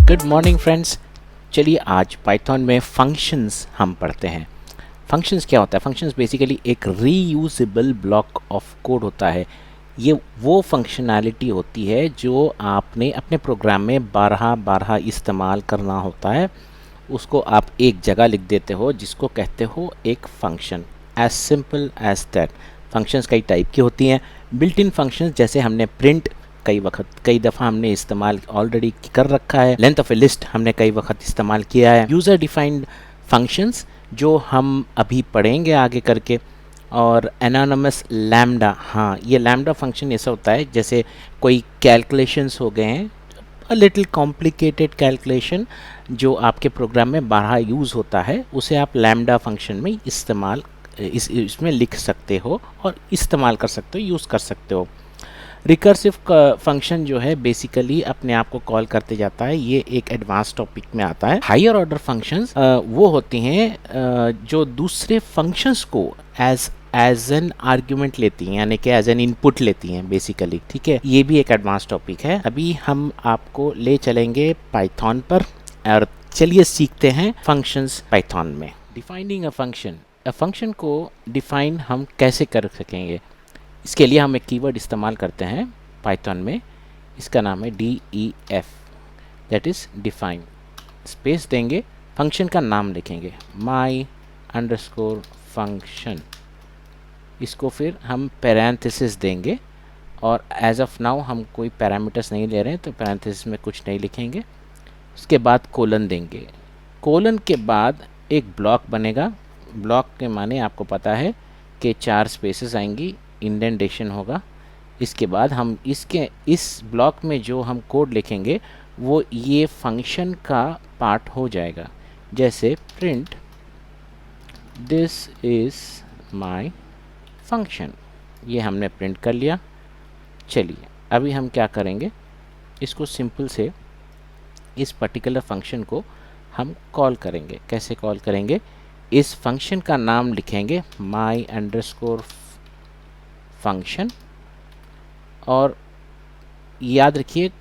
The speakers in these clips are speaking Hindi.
Good morning friends. चलिए आज पाइथन में फंक्शंस हम पढ़ते हैं। फंक्शंस क्या होता है? फंक्शंस बेसिकली एक रीयूजेबल ब्लॉक ऑफ कोड होता है। ये वो फंक्शनैलिटी होती है जो आपने अपने प्रोग्राम में बारहा इस्तेमाल करना होता है। उसको आप एक जगह लिख देते हो जिसको कहते हो एक function. As simple as that. Functions कई टाइप की होती हैं। बिल्ट इन फंक्शंस जैसे हमने प्रिंट कई दफ़ा हमने इस्तेमाल ऑलरेडी कर रखा है। लेंथ ऑफ ए लिस्ट हमने कई वक्त इस्तेमाल किया है। यूज़र डिफाइंड फंक्शंस जो हम अभी पढ़ेंगे आगे करके। और एनोनिमस लैम्डा, हाँ ये लैम्डा फंक्शन ऐसा होता है जैसे कोई कैलकुलेशंस हो गए हैं, अ लिटिल कॉम्प्लिकेटेड कैलकुलेशन जो आपके प्रोग्राम में बारहा यूज़ होता है, उसे आप लैम्डा फंक्शन में इस्तेमाल इसमें लिख सकते हो और इस्तेमाल कर सकते हो, यूज़ कर सकते हो। रिकर्सिव फंक्शन जो है बेसिकली अपने आप को कॉल करते जाता है, ये एक एडवांस टॉपिक में आता है। हायर ऑर्डर फंक्शंस वो होती हैं जो दूसरे फंक्शंस को एज एन आर्ग्यूमेंट लेती हैं, यानी कि एज एन इनपुट लेती हैं बेसिकली। ठीक है, ये भी एक एडवांस टॉपिक है। अभी हम आपको ले चलेंगे पाइथन पर और चलिए सीखते हैं फंक्शंस पाइथन में। डिफाइनिंग अ फंक्शन को डिफाइन हम कैसे कर सकेंगे? इसके लिए हम एक कीवर्ड इस्तेमाल करते हैं पाइथन में। इसका नाम है DEF, that is define. Space देंगे, फंक्शन का नाम लिखेंगे my_function। इसको फिर हम पैरेंथेसिस देंगे और एज ऑफ नाउ हम कोई पैरामीटर्स नहीं ले रहे हैं तो पैरेंथेसिस में कुछ नहीं लिखेंगे। उसके बाद कोलन देंगे। कोलन के बाद एक ब्लॉक बनेगा। ब्लॉक के माने आपको पता है कि 4 स्पेसेस आएंगी, इंडेंटेशन होगा। इसके बाद हम इस ब्लॉक में जो हम कोड लिखेंगे वो ये फंक्शन का पार्ट हो जाएगा। जैसे print this is my function, ये हमने प्रिंट कर लिया। चलिए अभी हम क्या करेंगे, इसको सिंपल से इस पर्टिकुलर फंक्शन को हम कॉल करेंगे। कैसे कॉल करेंगे? इस फंक्शन का नाम लिखेंगे my_function। और याद रखिए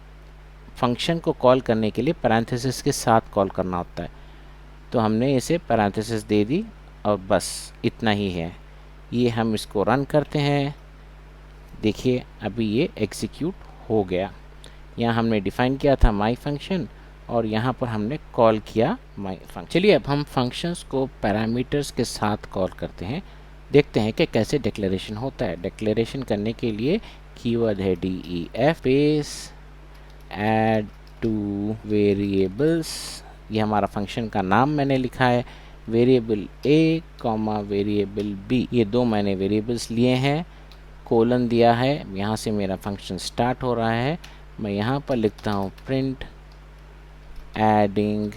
फंक्शन को कॉल करने के लिए पैरेंथेसिस के साथ कॉल करना होता है, तो हमने इसे पैरेंथेसिस दे दी और बस इतना ही है। ये हम इसको रन करते हैं। देखिए अभी ये एग्जीक्यूट हो गया। यहाँ हमने डिफाइन किया था माई फंक्शन और यहाँ पर हमने कॉल किया माई फंक्शन। चलिए अब हम फंक्शंस को पैरामीटर्स के साथ कॉल करते हैं, देखते हैं कि कैसे डिक्लेरेशन होता है। डिक्लेरेशन करने के लिए कीवर्ड है DEF space add two variables. ये हमारा फंक्शन का नाम मैंने लिखा है, variable A comma variable B, ये 2 मैंने वेरिएबल्स लिए हैं। कोलन दिया है, यहाँ से मेरा फंक्शन स्टार्ट हो रहा है। मैं यहाँ पर लिखता हूँ print adding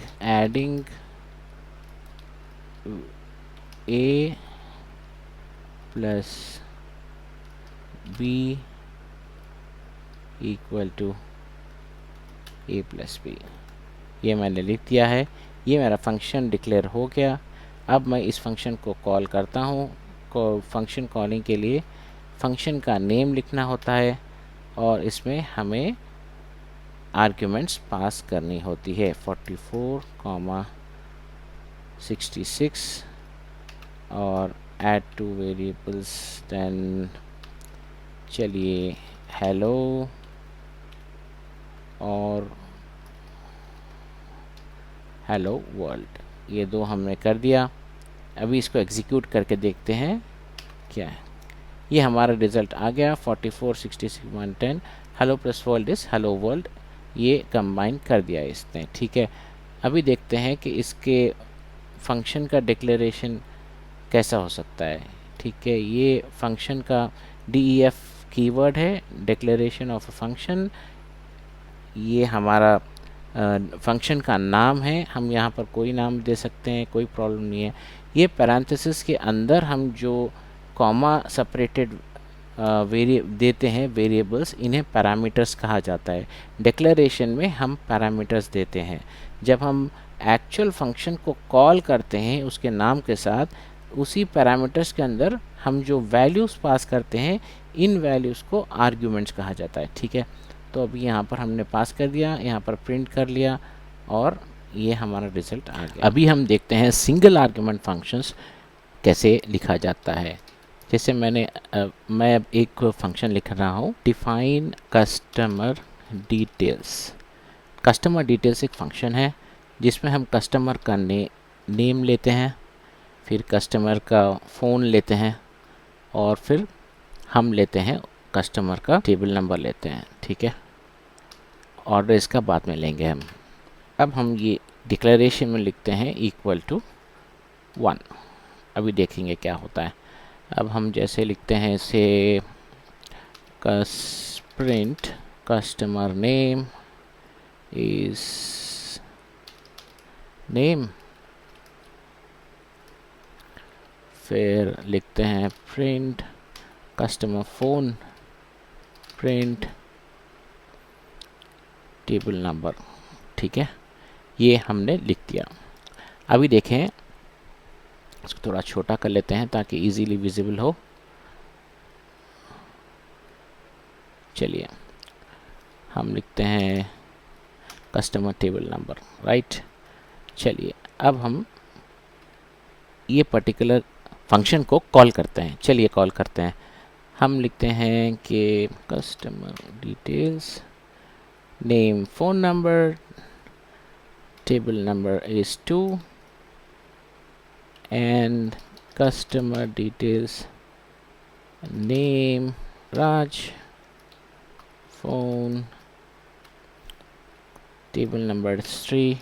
A plus B equal to A plus B। ये मैंने लिख दिया है। ये मेरा फंक्शन डिक्लेयर हो गया। अब मैं इस फंक्शन को कॉल करता हूँ। फंक्शन कॉलिंग के लिए फंक्शन का नेम लिखना होता है और इसमें हमें आर्ग्यूमेंट्स पास करनी होती है 44,66 और ऐड टू वेरिएबल्स। देन चलिए हेलो और हेलो वर्ल्ड, ये 2 हमने कर दिया। अभी इसको एग्जीक्यूट करके देखते हैं क्या है। ये हमारा रिज़ल्ट आ गया 44, 66, 110। Hello plus world is hello world, ये कंबाइन कर दिया इसने। ठीक है, अभी देखते हैं कि इसके फंक्शन का डिक्लेरेशन कैसा हो सकता है। ठीक है, ये फंक्शन का DEF कीवर्ड है, डिक्लेरेशन ऑफ अ फंक्शन। ये हमारा फंक्शन का नाम है, हम यहाँ पर कोई नाम दे सकते हैं, कोई प्रॉब्लम नहीं है। ये पैरेंथेसिस के अंदर हम जो कॉमा सेपरेटेड देते हैं वेरिएबल्स, इन्हें पैरामीटर्स कहा जाता है। डिक्लेरेशन में हम पैरामीटर्स देते हैं। जब हम एक्चुअल फंक्शन को कॉल करते हैं उसके नाम के साथ, उसी पैरामीटर्स के अंदर हम जो वैल्यूज़ पास करते हैं, इन वैल्यूज़ को आर्ग्यूमेंट्स कहा जाता है। ठीक है, तो अभी यहाँ पर हमने पास कर दिया, यहाँ पर प्रिंट कर लिया और ये हमारा रिजल्ट आ गया। अभी हम देखते हैं सिंगल आर्गुमेंट फंक्शंस कैसे लिखा जाता है। जैसे मैं अब एक फंक्शन लिख रहा हूँ, define customer details. Customer details एक फंक्शन है जिसमें हम कस्टमर का नेम लेते हैं, फिर कस्टमर का फ़ोन लेते हैं, और फिर हम लेते हैं कस्टमर का टेबल नंबर लेते हैं, ठीक है। ऑर्डर इसका बाद में लेंगे हम। अब हम ये डिक्लेरेशन में लिखते हैं इक्वल टू 1। अभी देखेंगे क्या होता है। अब हम जैसे लिखते हैं इसे print customer name is name, फिर लिखते हैं print customer phone print table number, ठीक है। ये हमने लिख दिया। अभी देखें, इसको थोड़ा छोटा कर लेते हैं ताकि इजीली विजिबल हो। चलिए हम लिखते हैं कस्टमर टेबल नंबर, राइट। चलिए अब हम ये पर्टिकुलर फंक्शन को कॉल करते हैं। चलिए कॉल करते हैं। हम लिखते हैं कि customer details name phone number table number is 2 and customer details name Raj, phone, table number is 3,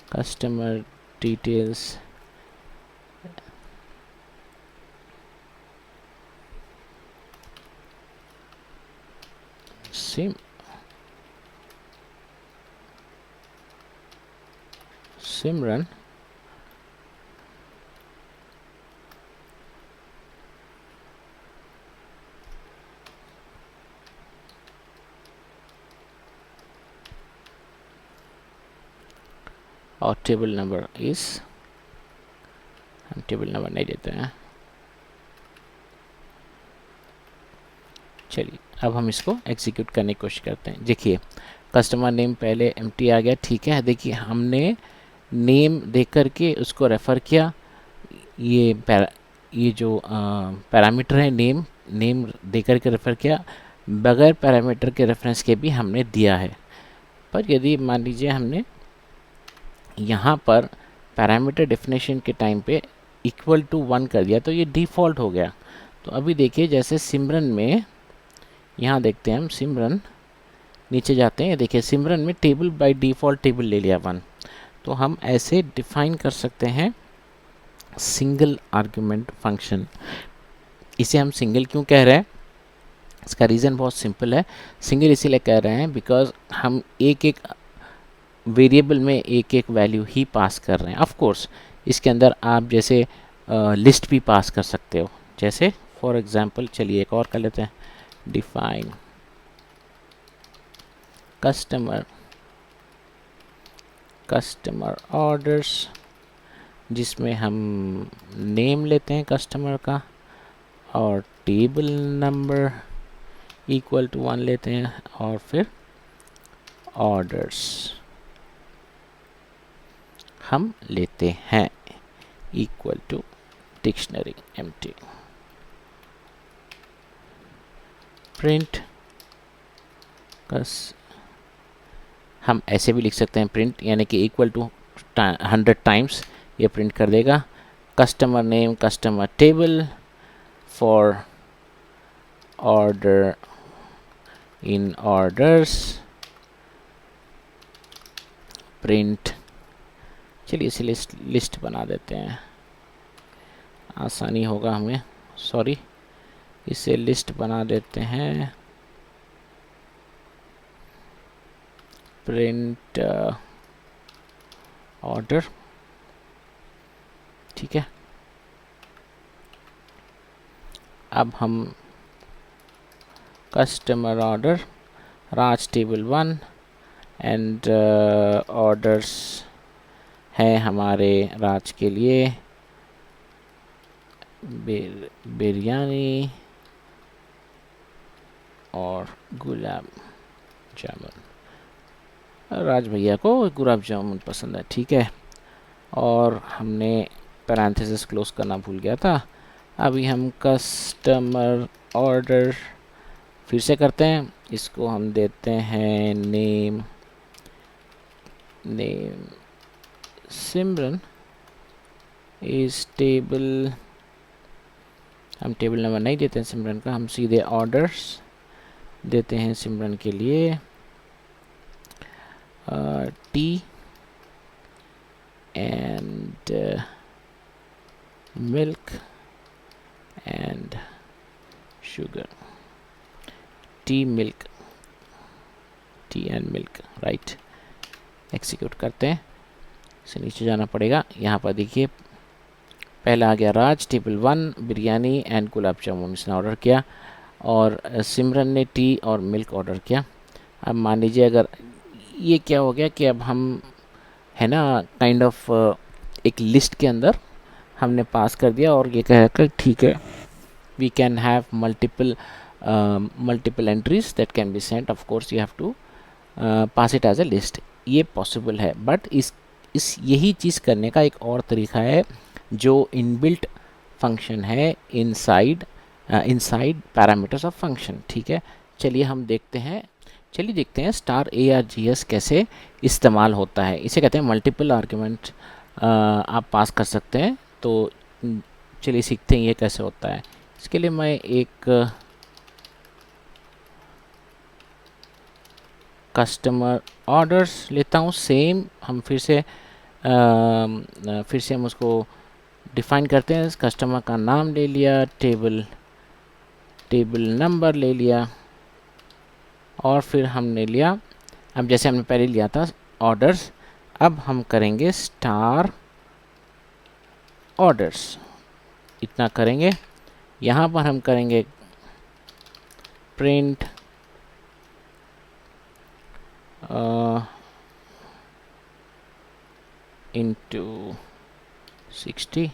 customer details Simran, और टेबल नंबर इस, हम टेबल नंबर नहीं देते हैं। चलिए अब हम इसको एग्जीक्यूट करने की कोशिश करते हैं। देखिए कस्टमर नेम पहले एम्प्टी आ गया, ठीक है। देखिए हमने नेम देख करके उसको रेफ़र किया। ये जो पैरामीटर है नेम दे करके रेफ़र किया, बगैर पैरामीटर के रेफरेंस के भी हमने दिया है। पर यदि मान लीजिए हमने यहाँ पर पैरामीटर डेफिनेशन के टाइम पे इक्वल टू 1 कर दिया तो ये डिफ़ॉल्ट हो गया। तो अभी देखिए जैसे सिमरन में, यहाँ देखते हैं हम सिमरन, नीचे जाते हैं, देखिए सिमरन में टेबल बाय डिफ़ॉल्ट टेबल ले लिया 1। तो हम ऐसे डिफ़ाइन कर सकते हैं सिंगल आर्गुमेंट फंक्शन। इसे हम सिंगल क्यों कह रहे हैं, इसका रीज़न बहुत सिंपल है। सिंगल इसीलिए कह रहे हैं बिकॉज हम एक एक वेरिएबल में एक एक वैल्यू ही पास कर रहे हैं। ऑफ कोर्स इसके अंदर आप जैसे लिस्ट भी पास कर सकते हो। जैसे फॉर एग्जांपल चलिए एक और कर लेते हैं, डिफाइन कस्टमर ऑर्डर्स, जिसमें हम नेम लेते हैं कस्टमर का और टेबल नंबर इक्वल टू 1 लेते हैं, और फिर ऑर्डर्स हम लेते हैं equal to dictionary empty. Print हम ऐसे भी लिख सकते हैं प्रिंट, यानी कि इक्वल टू 100 टाइम्स ये प्रिंट कर देगा। Customer name customer table for order in orders print. चलिए इसे लिस्ट बना देते हैं, आसानी होगा हमें, सॉरी इसे लिस्ट बना देते हैं। प्रिंट ऑर्डर, ठीक है। अब हम customer order Raj table 1 and orders हैं हमारे राज के लिए बिरयानी और गुलाब जामुन। राज भैया को गुलाब जामुन पसंद है, ठीक है। और हमने पैरेंथेसिस क्लोज करना भूल गया था। अभी हम कस्टमर ऑर्डर फिर से करते हैं, इसको हम देते हैं नेम सिमरन इस टेबल। हम टेबल नंबर नहीं देते हैं सिमरन का, हम सीधे ऑर्डर्स देते हैं सिमरन के लिए। T and milk and sugar, tea milk, T and milk, right. Execute करते हैं, इसे नीचे जाना पड़ेगा। यहाँ पर देखिए पहला आ गया राज, टेबल 1 बिरयानी एंड गुलाब जामुन इसने ऑर्डर किया, और सिमरन ने टी और मिल्क ऑर्डर किया। अब मान लीजिए अगर ये क्या हो गया कि अब हम है ना काइंड ऑफ एक लिस्ट के अंदर हमने पास कर दिया, और ये कह कर ठीक है we can have multiple entries that can be sent, of course you have to pass it as a list. ये पॉसिबल है, बट इस यही चीज़ करने का एक और तरीका है जो इनबिल्ट फंक्शन है इनसाइड पैरामीटर्स ऑफ फंक्शन, ठीक है। चलिए देखते हैं स्टार ARGS कैसे इस्तेमाल होता है। इसे कहते हैं मल्टीपल आर्ग्यूमेंट आप पास कर सकते हैं। तो चलिए सीखते हैं ये कैसे होता है। इसके लिए मैं एक कस्टमर ऑर्डर्स लेता हूँ, सेम हम फिर से हम उसको डिफाइन करते हैं। कस्टमर का नाम ले लिया, टेबल नंबर ले लिया, और फिर हमने लिया, अब जैसे हमने पहले लिया था ऑर्डर्स, अब हम करेंगे स्टार ऑर्डर्स, इतना करेंगे। यहाँ पर हम करेंगे प्रिंट इनटू 60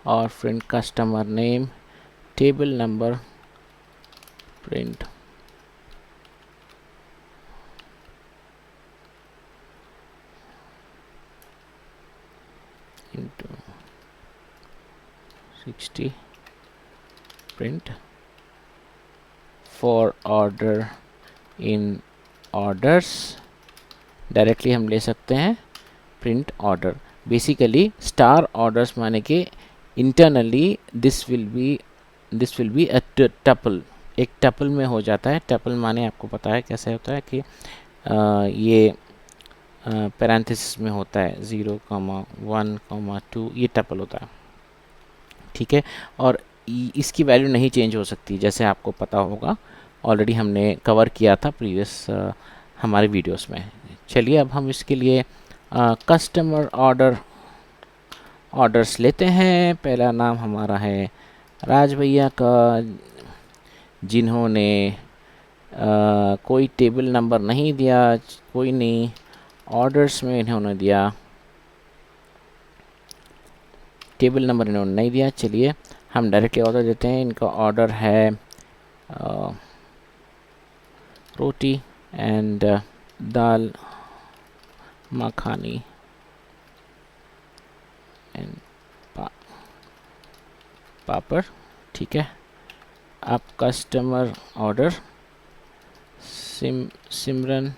और print customer name, table number, print into 60 print for order in orders। Directly हम ले सकते हैं print order. Basically star orders माने कि internally this will be a tuple, एक टपल में हो जाता है। टपल माने आपको पता है कैसे होता है कि ये पैरेंथेसिस में होता है 0, 1, 2, ये टपल होता है, ठीक है। और इसकी वैल्यू नहीं चेंज हो सकती, जैसे आपको पता होगा, ऑलरेडी हमने कवर किया था प्रीवियस हमारे वीडियोस में। चलिए अब हम इसके लिए कस्टमर ऑर्डर्स लेते हैं। पहला नाम हमारा है राज भैया का, जिन्होंने कोई टेबल नंबर नहीं दिया, कोई नहीं, ऑर्डर्स में इन्होंने दिया टेबल नंबर, इन्होंने नहीं दिया। चलिए हम डायरेक्टली ऑर्डर देते हैं। इनका ऑर्डर है रोटी एंड दाल मखानी एंड पापड़, ठीक है। अब कस्टमर ऑर्डर सिमरन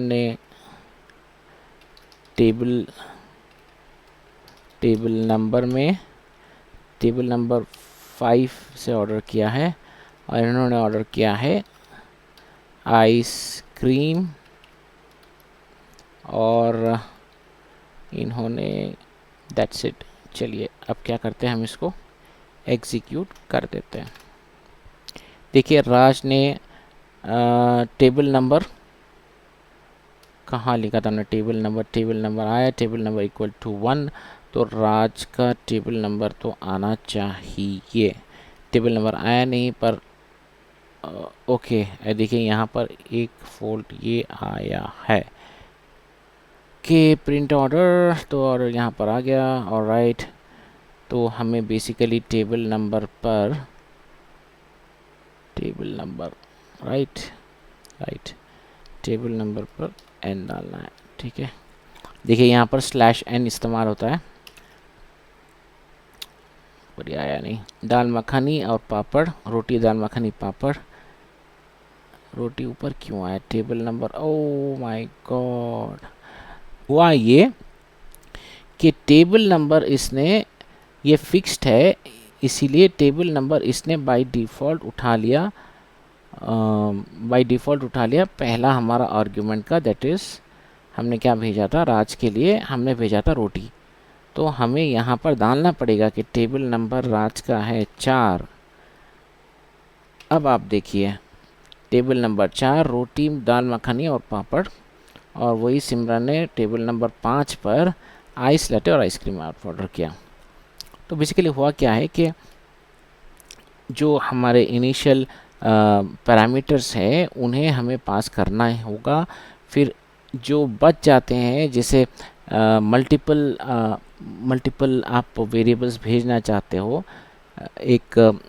ने टेबल नंबर 5 से ऑर्डर किया है, और इन्होंने ऑर्डर किया है आइसक्रीम, और इन्होंने दैट्स इट। चलिए अब क्या करते हैं, हम इसको एग्जीक्यूट कर देते हैं। देखिए राज ने टेबल नंबर कहाँ लिखा था हमने, टेबल नंबर आया, टेबल नंबर इक्वल टू 1, तो राज का टेबल नंबर तो आना चाहिए। टेबल नंबर आया नहीं, पर ओके देखिए यहाँ पर एक फॉल्ट ये आया है कि प्रिंट ऑर्डर, तो ऑर्डर यहाँ पर आ गया, और राइट। तो हमें basically table number right right, table number पर n डालना है, ठीक है। देखिए यहाँ पर /n इस्तेमाल होता है, बढ़िया आया नहीं। दाल मखनी और पापड़, रोटी दाल मखनी पापड़, रोटी ऊपर क्यों आया, table number, oh my God. हुआ ये कि टेबल नंबर इसने, ये फिक्स्ड है, इसीलिए टेबल नंबर इसने बाय डिफ़ॉल्ट उठा लिया, पहला हमारा आर्गुमेंट का, दैट इज़ हमने क्या भेजा था, राज के लिए हमने भेजा था रोटी। तो हमें यहाँ पर डालना पड़ेगा कि टेबल नंबर राज का है 4। अब आप देखिए टेबल नंबर 4 रोटी दाल मखनी और पापड़, और वही सिमरन ने टेबल नंबर 5 पर आइस लैटे और आइसक्रीम ऑर्डर किया। तो बेसिकली हुआ क्या है कि जो हमारे इनिशियल पैरामीटर्स हैं उन्हें हमें पास करना होगा, फिर जो बच जाते हैं, जैसे मल्टीपल आप वेरिएबल्स भेजना चाहते हो एक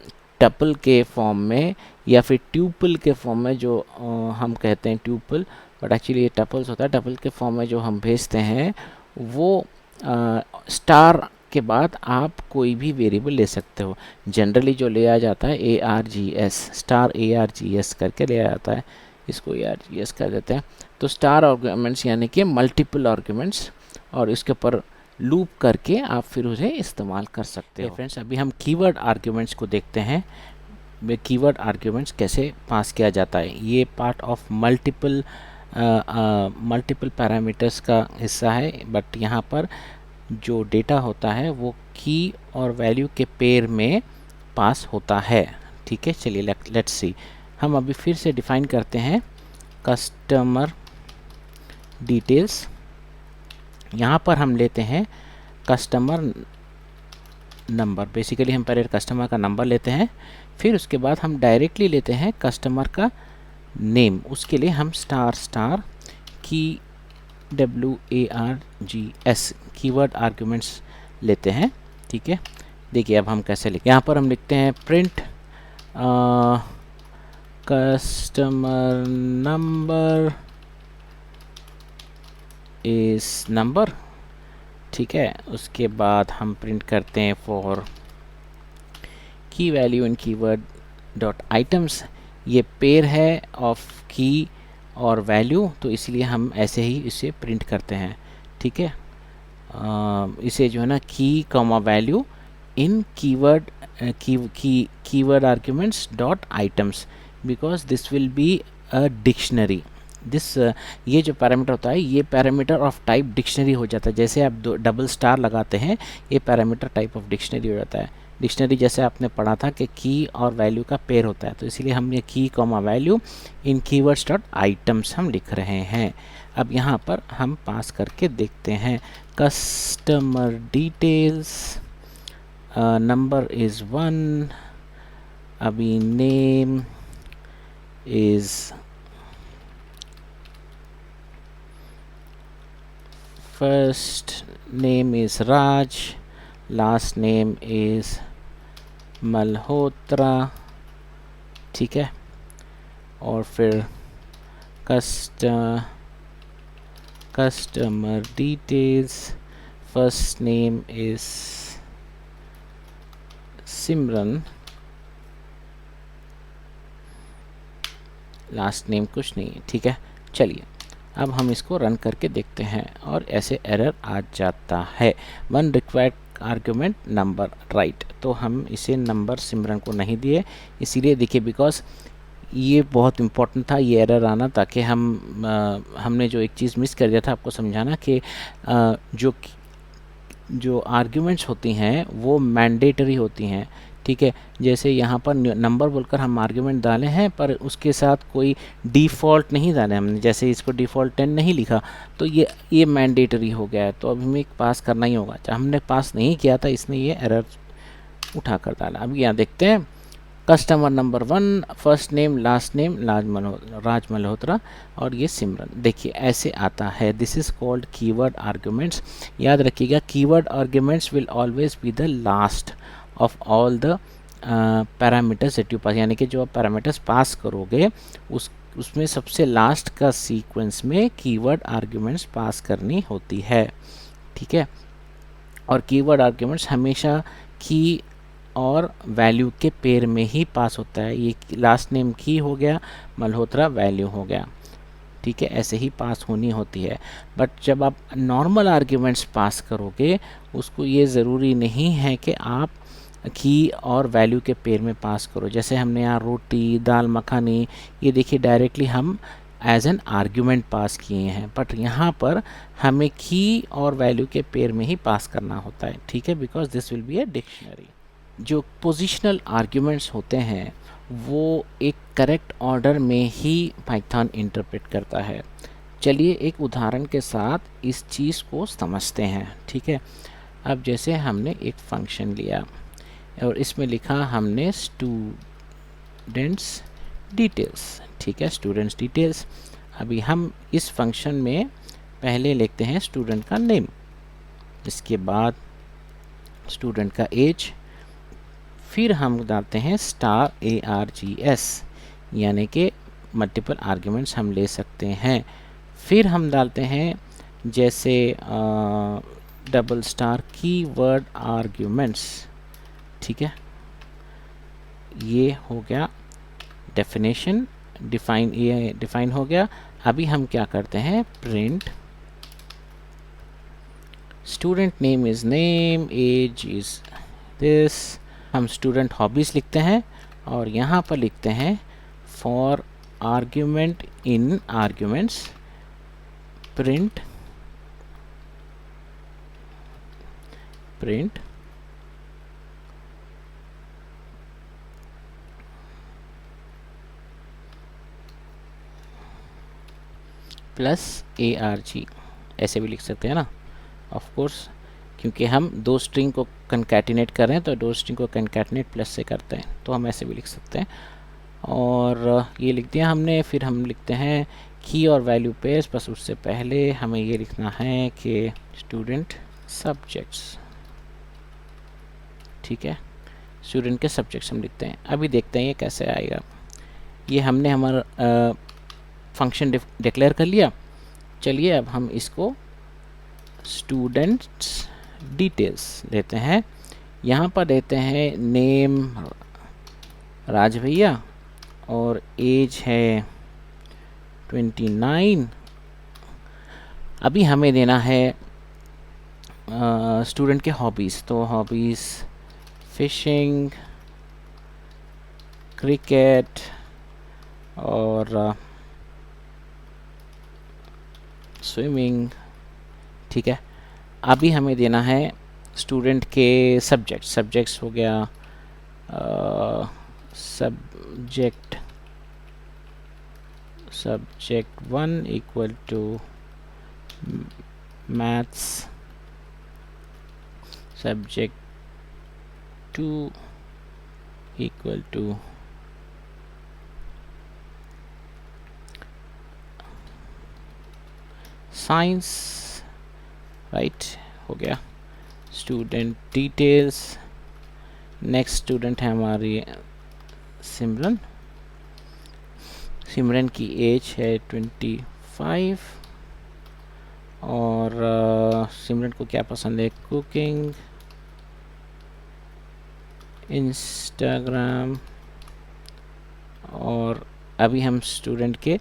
टपल के फॉर्म में या फिर ट्यूपल के फॉर्म में, जो हम कहते हैं ट्यूपल, बट एक्चुअली ये टपल्स होता है, टपल के फॉर्म में जो हम भेजते हैं वो स्टार के बाद आप कोई भी वेरिएबल ले सकते हो। जनरली जो लिया जाता है ARGS, स्टार ARGS करके लिया जाता है, इसको ARGS कर देते हैं। तो स्टार आर्गुमेंट्स यानी कि मल्टीपल आर्गुमेंट्स, और इसके ऊपर लूप करके आप फिर उसे इस्तेमाल कर सकते हो। फ्रेंड्स, अभी हम कीवर्ड आर्गुमेंट्स को देखते हैं, कीवर्ड आर्गुमेंट्स कैसे पास किया जाता है। ये पार्ट ऑफ मल्टीपल पैरामीटर्स का हिस्सा है, बट यहाँ पर जो डेटा होता है वो की और वैल्यू के पेयर में पास होता है, ठीक है। चलिए लेट्स सी, हम अभी फिर से डिफाइन करते हैं कस्टमर डिटेल्स। यहाँ पर हम लेते हैं कस्टमर नंबर, बेसिकली हम पहले कस्टमर का नंबर लेते हैं, फिर उसके बाद हम डायरेक्टली लेते हैं कस्टमर का नेम। उसके लिए हम स्टार की WARGS कीवर्ड आर्गुमेंट्स लेते हैं, ठीक है। देखिए अब हम कैसे लिखते हैं, यहाँ पर हम लिखते हैं प्रिंट कस्टमर नंबर इस नंबर, ठीक है। उसके बाद हम प्रिंट करते हैं फॉर की value in keyword dot items, ये पेयर है ऑफ की और वैल्यू, तो इसलिए हम ऐसे ही इसे प्रिंट करते हैं, ठीक है। इसे जो है ना की comma value in keyword keyword arguments dot items, because this will be a dictionary. ये जो पैरामीटर होता है ये पैरामीटर ऑफ टाइप डिक्शनरी हो जाता है। जैसे आप डबल स्टार लगाते हैं ये पैरामीटर टाइप ऑफ डिक्शनरी हो जाता है। डिक्शनरी जैसे आपने पढ़ा था कि की और वैल्यू का पेयर होता है, तो इसीलिए हम ये की comma value in keywords dot items हम लिख रहे हैं। अब यहाँ पर हम पास करके देखते हैं कस्टमर डिटेल्स, नंबर इज़ 1, अभी name is first name is Raj, last name is Malhotra, ठीक है। और फिर customer details, first name is Simran, last name कुछ नहीं है, ठीक है। चलिए अब हम इसको रन करके देखते हैं और ऐसे एरर आ जाता है, one required argument number right. तो हम इसे नंबर सिमरन को नहीं दिए, इसीलिए देखिए बिकॉज ये बहुत इम्पोर्टेंट था ये एरर आना, ताकि हमने जो एक चीज़ मिस कर दिया था आपको समझाना कि जो आर्ग्यूमेंट्स होती हैं वो मैंडेटरी होती हैं, ठीक है। जैसे यहाँ पर नंबर बोलकर हम आर्ग्यूमेंट डाले हैं पर उसके साथ कोई डिफ़ॉल्ट नहीं डाले हमने, जैसे इसको डिफ़ॉल्ट 10 नहीं लिखा तो ये मैंडेटरी हो गया है, तो अब हमें पास करना ही होगा। हमने पास नहीं किया था इसने ये एरर उठा कर डाला। अब यहाँ देखते हैं customer number 1, first name last name Raj Malhotra और ये सिमरन। देखिए ऐसे आता है, this is called keyword arguments. याद रखिएगा keyword arguments will always be the last of all the parameters that you pass, यानी कि जो आप पैरामीटर्स पास करोगे उसमें सबसे लास्ट का सीक्वेंस में कीवर्ड आर्ग्यूमेंट्स पास करनी होती है, ठीक है। और कीवर्ड आर्ग्यूमेंट्स हमेशा की और वैल्यू के पेयर में ही पास होता है। ये लास्ट नेम की हो गया, मल्होत्रा वैल्यू हो गया, ठीक है, ऐसे ही पास होनी होती है। बट जब आप नॉर्मल आर्ग्यूमेंट्स पास करोगे, उसको ये ज़रूरी नहीं है कि आप की और वैल्यू के पेयर में पास करो। जैसे हमने यहाँ रोटी, दाल मखानी, ये देखिए डायरेक्टली हम एज एन आर्ग्यूमेंट पास किए हैं, बट यहाँ पर हमें की और वैल्यू के पेयर में ही पास करना होता है, ठीक है, because this will be a dictionary. जो पोजिशनल आर्ग्यूमेंट्स होते हैं वो एक करेक्ट ऑर्डर में ही पाइथन इंटरप्रेट करता है। चलिए एक उदाहरण के साथ इस चीज़ को समझते हैं, ठीक है। अब जैसे हमने एक फंक्शन लिया और इसमें लिखा हमने स्टूडेंट्स डिटेल्स, ठीक है, स्टूडेंट्स डिटेल्स। अभी हम इस फंक्शन में पहले लिखते हैं स्टूडेंट का नेम, इसके बाद स्टूडेंट का एज, फिर हम डालते हैं स्टार ARGS, यानी कि मल्टीपल आर्ग्यूमेंट्स हम ले सकते हैं। फिर हम डालते हैं जैसे डबल स्टार कीवर्ड आर्ग्यूमेंट्स, ठीक है, ये हो गया डेफिनेशन, ये डिफाइन हो गया। अभी हम क्या करते हैं, print student name is name, as is this. हम स्टूडेंट हॉबीज़ लिखते हैं और यहाँ पर लिखते हैं for argument in arguments print plus ARG, ऐसे भी लिख सकते हैं ना, ऑफ कोर्स, क्योंकि हम दो स्ट्रिंग को कंकैटिनेट कर रहे हैं तो दो स्ट्रिंग को कंकैटिनेट प्लस से करते हैं, तो हम ऐसे भी लिख सकते हैं। और ये लिख दिया हमने। फिर हम लिखते हैं की और वैल्यू पेयर्स, बस उससे पहले हमें ये लिखना है कि स्टूडेंट सब्जेक्ट्स, ठीक है, स्टूडेंट के सब्जेक्ट्स हम लिखते हैं। अभी देखते हैं ये कैसे आएगा। ये हमने हमारा फंक्शन डिक्लेयर कर लिया। चलिए अब हम इसको स्टूडेंट्स डिटेल्स लेते हैं। यहाँ पर देते हैं नेम राज भैया और एज है 29। अभी हमें देना है स्टूडेंट के हॉबीज़, तो हॉबीज़ फिशिंग, क्रिकेट और स्विमिंग, ठीक है। अभी हमें देना है स्टूडेंट के सब्जेक्ट्स हो गया subject 1 equal to maths, subject 2 equal to science, right, हो गया। स्टूडेंट डिटेल्स, नेक्स्ट स्टूडेंट है हमारी सिमरन की एज है 25 और सिमरन को क्या पसंद है, कुकिंग, इंस्टाग्राम। और अभी हम स्टूडेंट के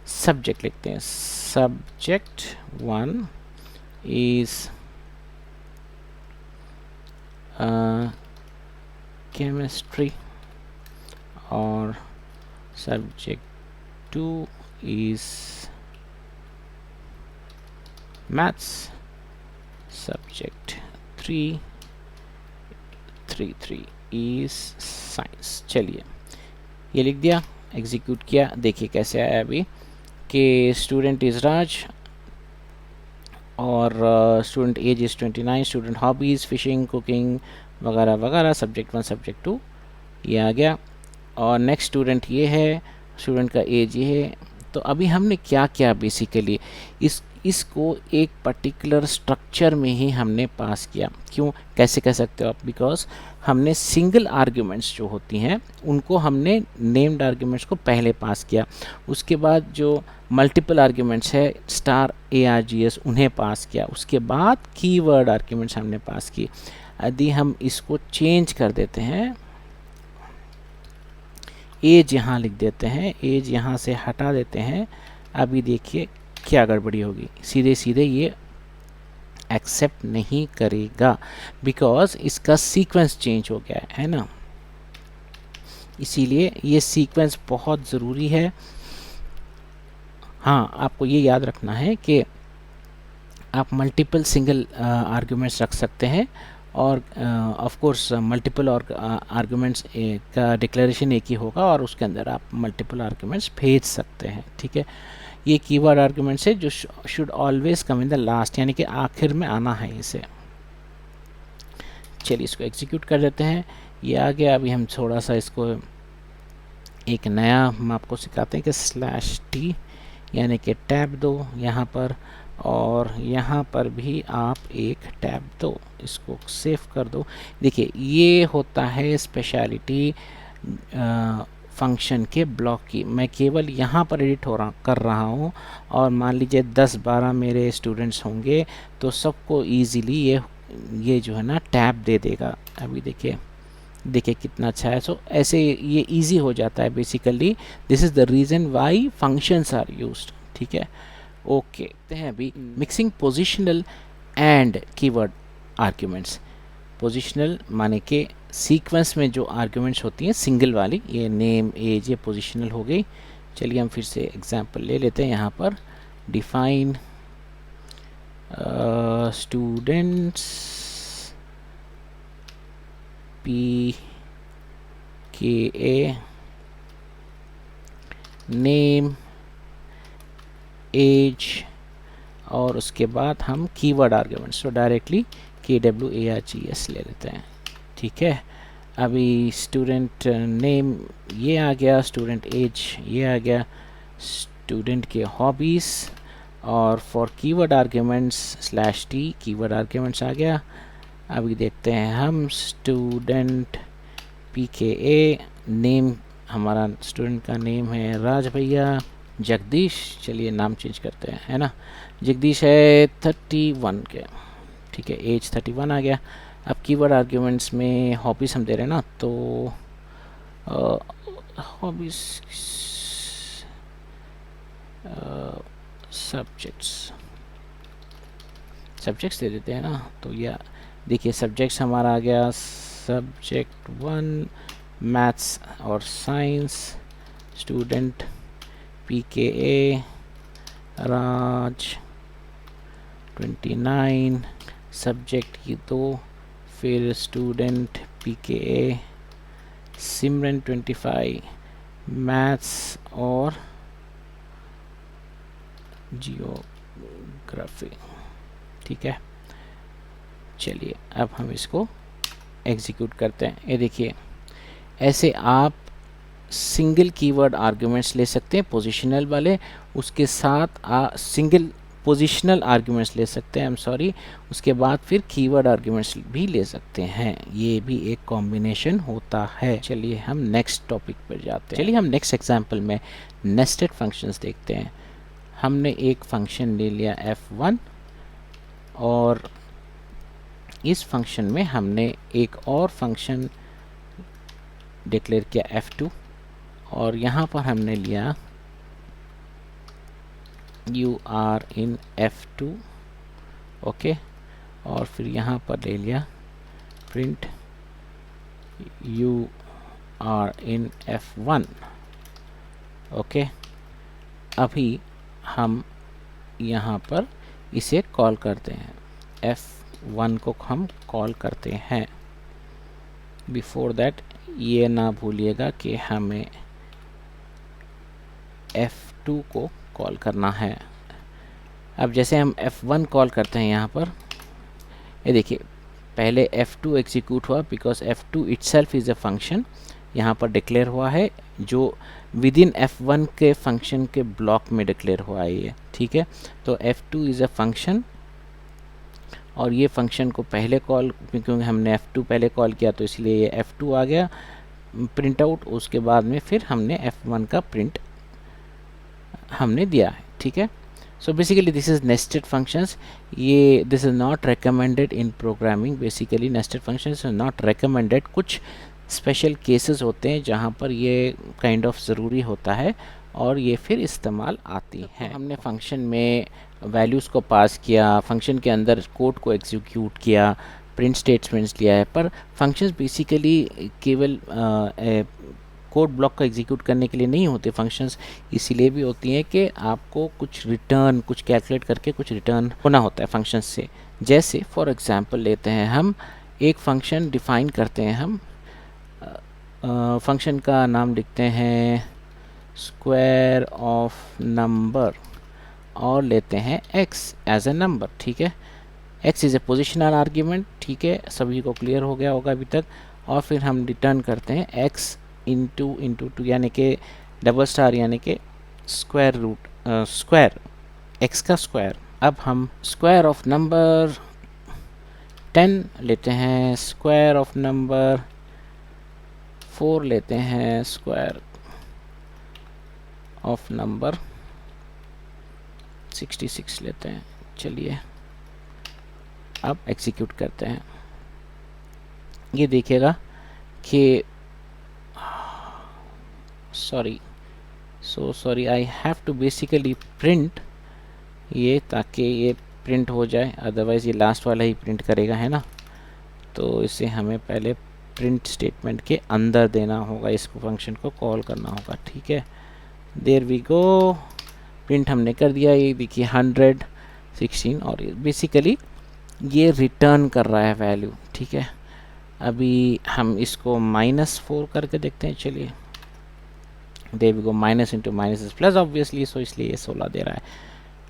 सब्जेक्ट लिखते हैं। सब्जेक्ट 1 इज केमिस्ट्री और subject 2 is maths, subject 3 is science. चलिए ये लिख दिया, एग्जीक्यूट किया, देखिए कैसे आया अभी कि स्टूडेंट इज़ राज और student age is 29, student hobbies fishing, cooking वगैरह वगैरह, सब्जेक्ट 1 सब्जेक्ट 2 ये आ गया। और नेक्स्ट स्टूडेंट ये है, स्टूडेंट का एज ये है, तो अभी हमने क्या किया बेसिकली, इसको एक पर्टिकुलर स्ट्रक्चर में ही हमने पास किया। क्यों, कैसे कह सकते हो आप, बिकॉज हमने सिंगल आर्ग्यूमेंट्स जो होती हैं उनको हमने नेम्ड आर्ग्यूमेंट्स को पहले पास किया, उसके बाद जो मल्टीपल आर्ग्यूमेंट्स है स्टार ARGS उन्हें पास किया, उसके बाद कीवर्ड आर्ग्यूमेंट्स हमने पास की। यदि हम इसको चेंज कर देते हैं, एज यहाँ लिख देते हैं, एज यहाँ से हटा देते हैं, अभी देखिए क्या गड़बड़ी होगी, सीधे सीधे ये एक्सेप्ट नहीं करेगा बिकॉज इसका सीक्वेंस चेंज हो गया है ना। इसीलिए ये सीक्वेंस बहुत ज़रूरी है। हाँ, आपको ये याद रखना है कि आप मल्टीपल सिंगल आर्ग्यूमेंट्स रख सकते हैं और ऑफ कोर्स मल्टीपल और आर्ग्यूमेंट्स का डिक्लेरेशन एक ही होगा और उसके अंदर आप मल्टीपल आर्ग्यूमेंट्स भेज सकते हैं। ठीक है, ये कीवर्ड आर्ग्यूमेंट्स है जो should always come in the last, यानी कि आखिर में आना है इसे। चलिए इसको एग्जीक्यूट कर देते हैं, ये आ गया। अभी हम थोड़ा सा इसको एक नया हम आपको सिखाते हैं कि /t यानी कि टैब दो यहाँ पर, और यहाँ पर भी आप एक टैब दो, इसको सेव कर दो। देखिए ये होता है स्पेशलिटी फंक्शन के ब्लॉक की। मैं केवल यहाँ पर एडिट कर रहा हूँ और मान लीजिए 10-12 मेरे स्टूडेंट्स होंगे तो सबको इजीली ये जो है ना टैब दे देगा। अभी देखिए कितना अच्छा है। सो ऐसे ये इजी हो जाता है basically. This is the reason why functions are used. ठीक है, ओके। देखते हैं अभी mixing positional and keyword arguments. Positional माने के सीक्वेंस में जो आर्ग्यूमेंट्स होती हैं सिंगल वाली, ये नेम एज ये पोजिशनल हो गई। चलिए हम फिर से एग्जांपल ले लेते हैं। यहाँ पर define students PKA name age और उसके बाद हम कीवर्ड आर्ग्यूमेंट्स तो डायरेक्टली KWARGS ले लेते हैं। ठीक है, अभी स्टूडेंट नेम ये आ गया, स्टूडेंट एज ये आ गया, स्टूडेंट के हॉबीज़ और for keyword arguments /t keyword arguments आ गया। अभी देखते हैं हम स्टूडेंट PKA नेम, हमारा स्टूडेंट का नेम है राज भैया, जगदीश, चलिए नाम चेंज करते हैं, है ना, जगदीश है 31 के। ठीक है, एज 31 आ गया। अब कीवर्ड आर्ग्यूमेंट्स में हॉबीज़ हम दे रहे हैं ना, तो हॉबीज़ सब्जेक्ट्स दे देते हैं ना। तो या देखिए सब्जेक्ट्स हमारा आ गया, सब्जेक्ट 1 मैथ्स और साइंस, स्टूडेंट PKA राज 29, सब्जेक्ट की 2, फिर स्टूडेंट PKA सिमरन 25 मैथ्स और जियोग्राफी। ठीक है, चलिए अब हम इसको एग्जीक्यूट करते हैं। ये देखिए ऐसे आप सिंगल कीवर्ड आर्ग्यूमेंट्स ले सकते हैं पोजिशनल वाले, उसके साथ सिंगल पोजिशनल आर्ग्यूमेंट्स ले सकते हैं, उसके बाद फिर कीवर्ड आर्ग्यूमेंट्स भी ले सकते हैं। ये भी एक कॉम्बिनेशन होता है। चलिए हम नेक्स्ट टॉपिक पर जाते हैं। चलिए हम नेक्स्ट एग्जांपल में नेस्टेड फंक्शंस देखते हैं। हमने एक फंक्शन ले लिया f1 और इस फंक्शन में हमने एक और फंक्शन डिक्लेयर किया f2 और यहाँ पर हमने लिया you are in f2, okay, और फिर यहाँ पर ले लिया print you are in f1, okay. अभी हम यहाँ पर इसे कॉल करते हैं, f1 को हम कॉल करते हैं। बिफोर दैट ये ना भूलिएगा कि हमें f2 को कॉल करना है। अब जैसे हम f1 कॉल करते हैं यहाँ पर, ये देखिए पहले f2 एग्जीक्यूट हुआ because f2 itself is a function, यहाँ पर डिक्लेयर हुआ है जो विद इन F1 के फंक्शन के ब्लॉक में डिक्लेयर हुआ है ये, ठीक है। तो F2 इज़ अ फंक्शन, और ये फंक्शन को पहले कॉल, क्योंकि हमने F2 पहले कॉल किया तो इसलिए ये F2 आ गया प्रिंट आउट, उसके बाद में फिर हमने F1 का प्रिंट हमने दिया है, ठीक है। So basically this is nested functions. ये this is not recommended in programming, basically nested functions are not recommended. कुछ स्पेशल केसेस होते हैं जहाँ पर ये काइंड ऑफ ज़रूरी होता है और ये फिर इस्तेमाल आती हैं। हमने फंक्शन में वैल्यूज़ को पास किया, फंक्शन के अंदर कोड को एग्जीक्यूट किया, प्रिंट स्टेटमेंट्स लिया है, पर फंक्शंस बेसिकली केवल कोड ब्लॉक को एग्जीक्यूट करने के लिए नहीं होते। फंक्शंस इसीलिए भी होती हैं कि आपको कुछ रिटर्न, कुछ कैलकुलेट करके कुछ रिटर्न होना होता है फंक्शंस से। जैसे फॉर एग्जांपल लेते हैं हम एक फंक्शन डिफ़ाइन करते हैं, हम फंक्शन का नाम लिखते हैं स्क्वायर ऑफ नंबर और लेते हैं x एज ए नंबर, ठीक है। x is a positional argument, ठीक है, सभी को क्लियर हो गया होगा अभी तक। और फिर हम रिटर्न करते हैं x इंटू टू, यानी कि डबल स्टार, यानी कि स्क्वायर रूट, स्क्वायर x का स्क्वायर। अब हम स्क्वायर ऑफ नंबर 10 लेते हैं, स्क्वायर ऑफ नंबर 4 लेते हैं, स्क्वायर ऑफ नंबर 66 लेते हैं। चलिए अब एग्जीक्यूट करते हैं। ये देखिएगा कि sorry I have to basically print ये, ताकि ये प्रिंट हो जाए, अदरवाइज़ ये लास्ट वाला ही प्रिंट करेगा, है ना। तो इसे हमें पहले प्रिंट स्टेटमेंट के अंदर देना होगा, इसको फंक्शन को कॉल करना होगा, ठीक है। देयर वी गो, प्रिंट हमने कर दिया। ये देखिए 116, और बेसिकली ये रिटर्न कर रहा है वैल्यू, ठीक है। अभी हम इसको -4 करके देखते हैं। चलिए there we go, minus into minus is plus obviously, so इसलिए ये 16 दे रहा है।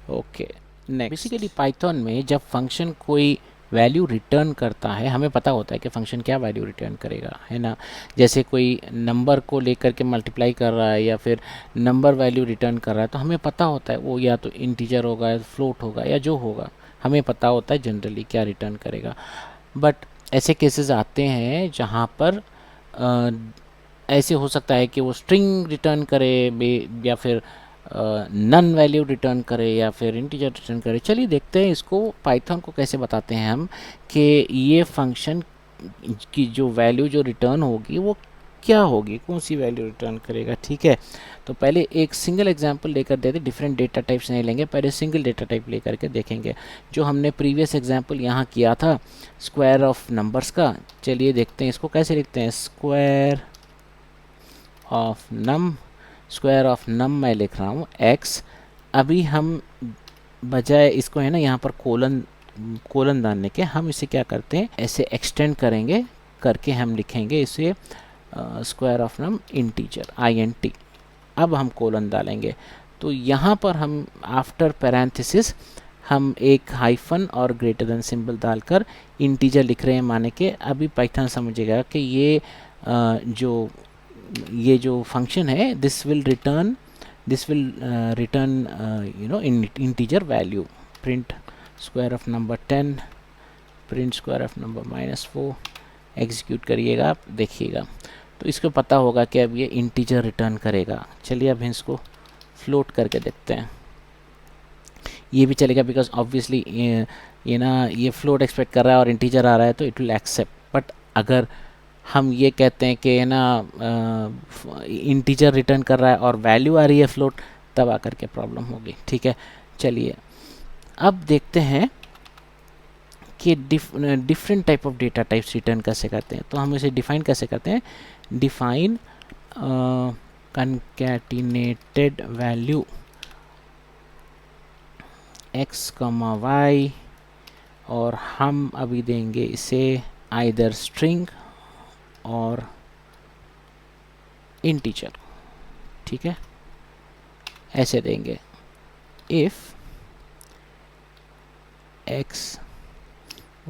ओके नेक्स्ट, बेसिकली पाइथन में जब फंक्शन कोई वैल्यू रिटर्न करता है, हमें पता होता है कि फंक्शन क्या वैल्यू रिटर्न करेगा, है ना। जैसे कोई नंबर को लेकर के मल्टीप्लाई कर रहा है या फिर नंबर वैल्यू रिटर्न कर रहा है, तो हमें पता होता है वो या तो इंटीजर होगा या फ्लोट होगा या जो होगा, हमें पता होता है जनरली क्या रिटर्न करेगा। बट ऐसे केसेस आते हैं जहाँ पर ऐसे हो सकता है कि वो स्ट्रिंग रिटर्न करे या फिर नन वैल्यू रिटर्न करे या फिर इंटीजर रिटर्न करे। चलिए देखते हैं इसको पाइथन को कैसे बताते हैं हम कि ये फंक्शन की जो वैल्यू जो रिटर्न होगी वो क्या होगी, कौन सी वैल्यू रिटर्न करेगा, ठीक है। तो पहले एक सिंगल एग्जांपल लेकर देते, डिफरेंट डेटा टाइप्स नहीं लेंगे, पहले सिंगल डेटा टाइप लेकर के देखेंगे, जो हमने प्रीवियस एग्जांपल यहाँ किया था स्क्वायर ऑफ नंबर्स का। चलिए देखते हैं इसको कैसे लिखते हैं, square of num, square of num मैं लिख रहा हूँ x। अभी हम बजाय इसको, है ना, यहाँ पर कोलन डालने के हम इसे क्या करते हैं, ऐसे एक्सटेंड करेंगे करके हम लिखेंगे इसे square of num integer int। अब हम कोलन डालेंगे, तो यहाँ पर हम आफ्टर पैरेंथेसिस हम एक हाइफन और ग्रेटर देन सिंबल डालकर इंटीजर लिख रहे हैं, माने के अभी पाइथन समझेगा कि ये जो फंक्शन है this will return you know integer value. Print square of number 10, print square of number -4, execute करिएगा, आप देखिएगा तो इसको पता होगा कि अब ये इंटीजर रिटर्न करेगा। चलिए अब इसको फ्लोट करके देखते हैं, ये भी चलेगा बिकॉज ऑब्वियसली ये फ्लोट एक्सपेक्ट कर रहा है और इंटीजर आ रहा है तो इट विल एक्सेप्ट। बट अगर हम ये कहते हैं कि इंटीजर रिटर्न कर रहा है और वैल्यू आ रही है फ्लोट, तब आकर के प्रॉब्लम होगी, ठीक है। चलिए अब देखते हैं कि different type of data types return कैसे करते हैं। तो हम इसे डिफाइन कैसे करते हैं, डिफाइन कंकैटिनेटेड वैल्यू x, y, और हम अभी देंगे इसे आइदर स्ट्रिंग और इंटीजर, ठीक है, ऐसे देंगे। If x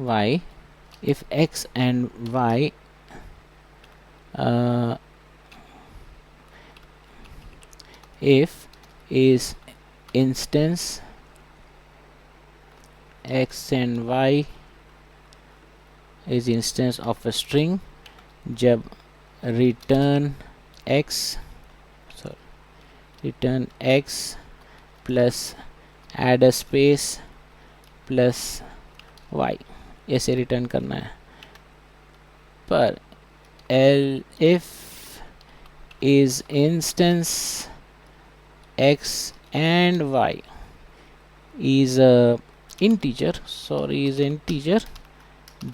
y, if x and y if is instance x and y is instance of a string, जब return x plus add a space plus y ऐसे रिटर्न करना है। पर if is instance x and y is a integer,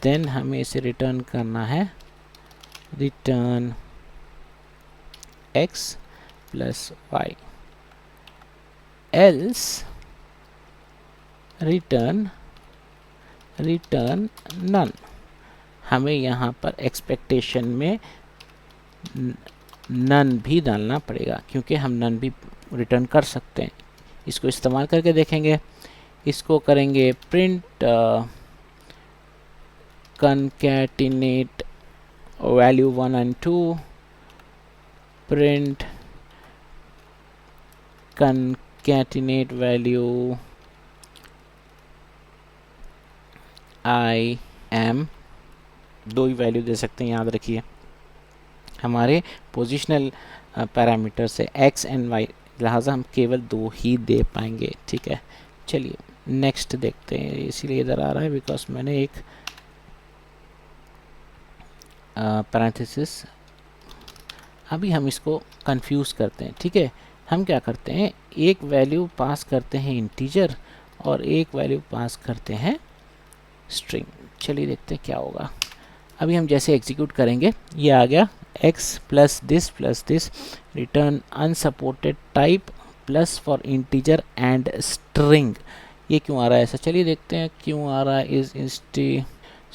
then हमें इसे रिटर्न करना है return x plus y, else return none। हमें यहाँ पर एक्सपेक्टेशन में नन भी डालना पड़ेगा, क्योंकि हम नन भी रिटर्न कर सकते हैं। इसको इस्तेमाल करके देखेंगे। इसको करेंगे print concatenate value 1 and 2, print concatenate value I am, दो ही वैल्यू दे सकते हैं, याद रखिए। हमारे पोजिशनल पैरामीटर से x एंड y, लिहाजा हम केवल दो ही दे पाएंगे। ठीक है, चलिए नेक्स्ट देखते हैं। इसीलिए इधर आ रहा है बिकॉज मैंने एक पैरेंथेसिस, अभी हम इसको कंफ्यूज करते हैं। ठीक है, हम क्या करते हैं, एक वैल्यू पास करते हैं इंटीजर और एक वैल्यू पास करते हैं स्ट्रिंग। चलिए देखते हैं क्या होगा। अभी हम जैसे एग्जीक्यूट करेंगे, ये आ गया x plus this return unsupported type plus for integer and string. ये क्यों आ रहा है ऐसा, चलिए देखते हैं क्यों आ रहा है। इज इंस्टी,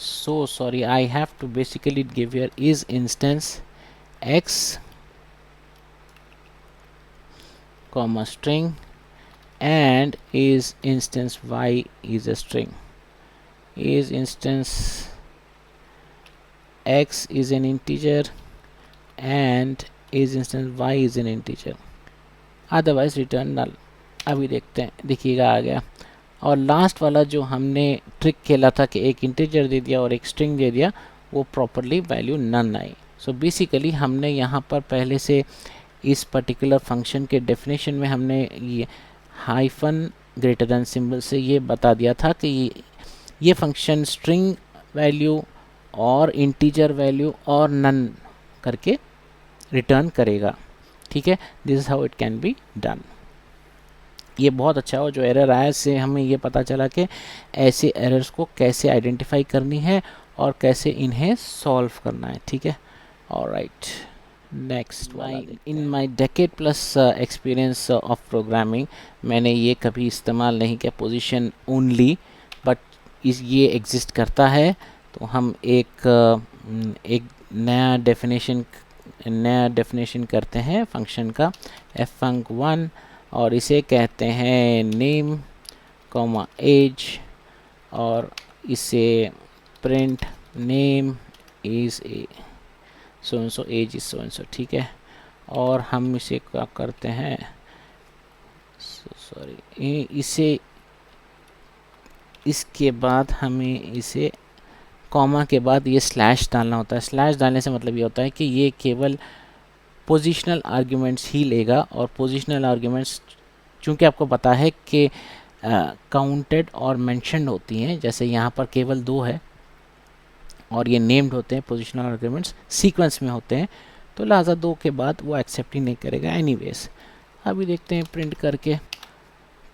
so sorry, I have to basically give here is instance x comma string and is instance y is a string. Is instance x is an integer and is instance y is an integer, otherwise return null। अभी देखते हैं, देखिएगा आ गया। और लास्ट वाला जो हमने ट्रिक खेला था कि एक इंटीजर दे दिया और एक स्ट्रिंग दे दिया, वो प्रॉपरली वैल्यू नन आई। सो बेसिकली हमने यहाँ पर पहले से इस पर्टिकुलर फंक्शन के डेफिनेशन में हमने ये हाइफन ग्रेटर दैन सिंबल से ये बता दिया था कि ये फंक्शन स्ट्रिंग वैल्यू और इंटीजर वैल्यू और नन करके रिटर्न करेगा। ठीक है, this is how it can be done. ये बहुत अच्छा हो, जो एरर आया इससे हमें ये पता चला कि ऐसे एरर्स को कैसे आइडेंटिफाई करनी है और कैसे इन्हें सॉल्व करना है। ठीक है, alright, next. In my decade plus experience of programming, मैंने ये कभी इस्तेमाल नहीं किया पोजीशन ओनली, बट ये एग्जिस्ट करता है। तो हम एक नया डेफिनेशन करते हैं फंक्शन का, func1, और इसे कहते हैं नेम कॉमा एज, और इसे print name is a so and so, age is so and so. ठीक है, और हम इसे क्या करते हैं, सॉरी, इसे इसके बाद हमें इसे कॉमा के बाद ये स्लैश डालना होता है। स्लैश डालने से मतलब ये होता है कि ये केवल पोजिशनल आर्ग्यूमेंट्स ही लेगा, और पोजिशनल आर्ग्यूमेंट्स चूँकि आपको पता है कि काउंटेड और मेंशन्ड होती हैं, जैसे यहाँ पर केवल दो है और ये नेम्ड होते हैं, पोजिशनल आर्ग्यूमेंट्स सीक्वेंस में होते हैं, तो लिहाजा दो के बाद वो एक्सेप्ट ही नहीं करेगा एनीवेज। अभी देखते हैं प्रिंट करके।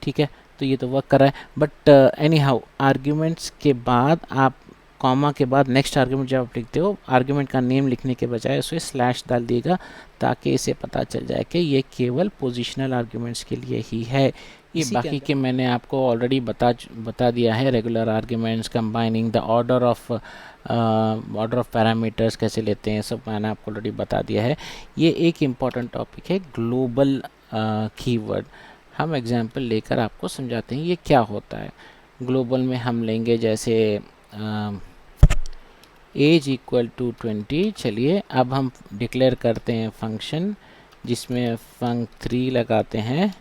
ठीक है, तो ये तो वर्क कर रहा है, बट एनी हाउ आर्ग्यूमेंट्स के बाद आप कॉमा के बाद नेक्स्ट आर्ग्यूमेंट जब आप लिखते हो, आर्ग्यूमेंट का नेम लिखने के बजाय उसे स्लैश डाल दिएगा, ताकि इसे पता चल जाए कि ये केवल पोजिशनल आर्ग्यूमेंट्स के लिए ही है। ये बाकी के मैंने आपको ऑलरेडी बता दिया है, regular arguments, combining the order of parameters कैसे लेते हैं, सब मैंने आपको ऑलरेडी बता दिया है। ये एक इम्पॉर्टेंट टॉपिक है, ग्लोबल कीवर्ड। हम एग्जांपल लेकर आपको समझाते हैं ये क्या होता है। ग्लोबल में हम लेंगे जैसे एज इक्वल टू 20। चलिए अब हम डिक्लेयर करते हैं फंक्शन जिसमें func3 लगाते हैं